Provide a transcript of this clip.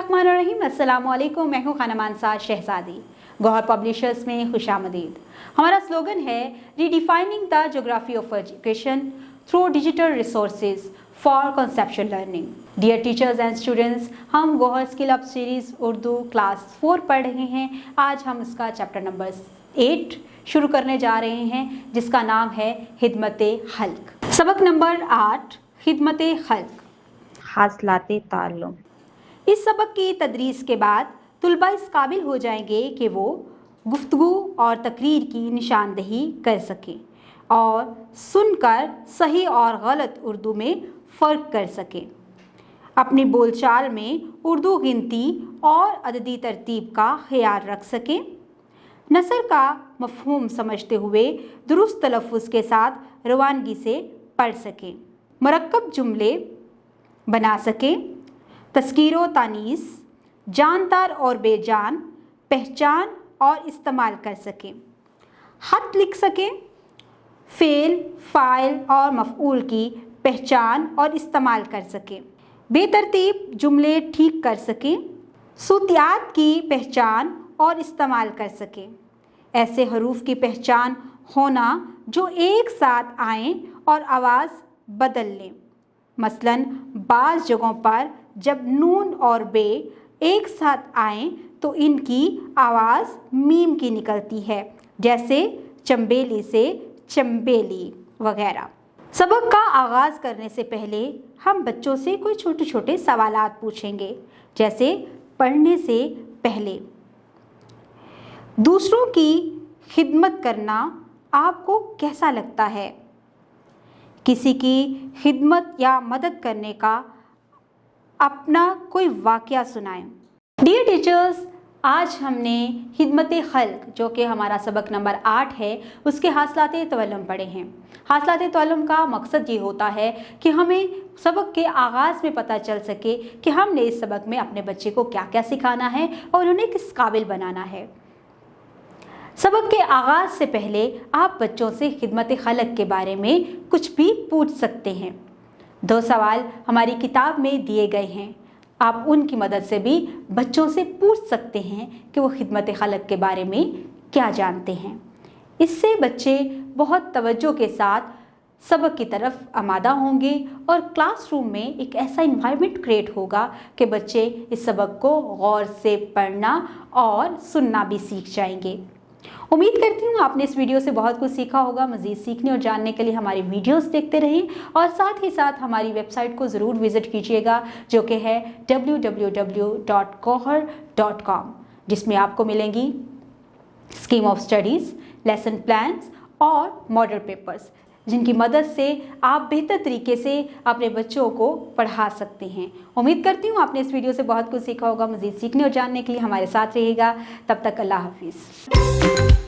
बिस्मिल्लाहिर्रहमानिर्रहीम। अस्सलाम वालेकुम। मैं हूँ खाना मानसा शहजादी। गौहर पब्लिशर्स में खुशामदीद। हमारा स्लोगन है redefining the geography of education through digital resources for conceptual learning. Dear teachers and students, हम Gauhar skill up series Urdu class 4 पढ़ रहे हैं। आज हम इसका चैप्टर नंबर 8 शुरू करने जा रहे हैं, जिसका नाम है खिदमत खल्क। सबक नंबर 8, खिदमत खल्क, हासिलाते ताल्लुम। इस सबक की तदरीस के बाद तुलबा इस काबिल हो जाएंगे कि वो गुफ्तगू और तकरीर की निशानदही कर सकें और सुनकर सही और गलत उर्दू में फ़र्क कर सकें। अपनी बोलचाल में उर्दू गिनती और अददी तरतीब का ख्याल रख सकें। नसर का मफ़हूम समझते हुए दुरुस्त तलफ़्फ़ुज़ के साथ रवानगी से पढ़ सकें। मरक्कब जुमले बना सकें। तस्कीरो तानीस, जानदार और बेजान पहचान और इस्तेमाल कर सकें। ख़त लिख सकें। फ़ेल, फ़ाइल और मफ़ऊल की पहचान और इस्तेमाल कर सकें। बेतरतीब जुमले ठीक कर सकें। सूतियात की पहचान और इस्तेमाल कर सकें। ऐसे हरूफ की पहचान होना जो एक साथ आएँ और आवाज़ बदल लें। मसलन बाज़ जगहों पर जब नून और बे एक साथ आएँ तो इनकी आवाज़ मीम की निकलती है, जैसे चंबेली से चंबेली वगैरह। सबक का आगाज़ करने से पहले हम बच्चों से कोई छोटे छोटे सवालात पूछेंगे, जैसे पढ़ने से पहले दूसरों की खिदमत करना आपको कैसा लगता है? किसी की खिदमत या मदद करने का अपना कोई वाक़या सुनाएं। डियर टीचर्स, आज हमने खिदमत खल्क, जो कि हमारा सबक नंबर 8 है, उसके हासिलाते तअल्लुम पढ़े हैं। हासिलाते तअल्लुम का मकसद ये होता है कि हमें सबक के आगाज़ में पता चल सके कि हमने इस सबक में अपने बच्चे को क्या क्या सिखाना है और उन्हें किस काबिल बनाना है। सबक के आगाज़ से पहले आप बच्चों से खिदमत खल्क के बारे में कुछ भी पूछ सकते हैं। 2 सवाल हमारी किताब में दिए गए हैं। आप उनकी मदद से भी बच्चों से पूछ सकते हैं कि वो खिदमत खल्क के बारे में क्या जानते हैं। इससे बच्चे बहुत तवज्जो के साथ सबक की तरफ आमादा होंगे और क्लासरूम में एक ऐसा इन्वायरमेंट क्रिएट होगा कि बच्चे इस सबक को गौर से पढ़ना और सुनना भी सीख जाएंगे। उम्मीद करती हूँ आपने इस वीडियो से बहुत कुछ सीखा होगा। मज़ीद सीखने और जानने के लिए हमारी वीडियोस देखते रहें और साथ ही साथ हमारी वेबसाइट को ज़रूर विज़िट कीजिएगा, जो कि है www.gohar.com, जिसमें आपको मिलेंगी scheme of studies, lesson plans और मॉडल पेपर्स, जिनकी मदद से आप बेहतर तरीके से अपने बच्चों को पढ़ा सकते हैं। उम्मीद करती हूँ आपने इस वीडियो से बहुत कुछ सीखा होगा। मज़ीद सीखने और जानने के लिए हमारे साथ रहिएगा। तब तक अल्लाह हाफिज़।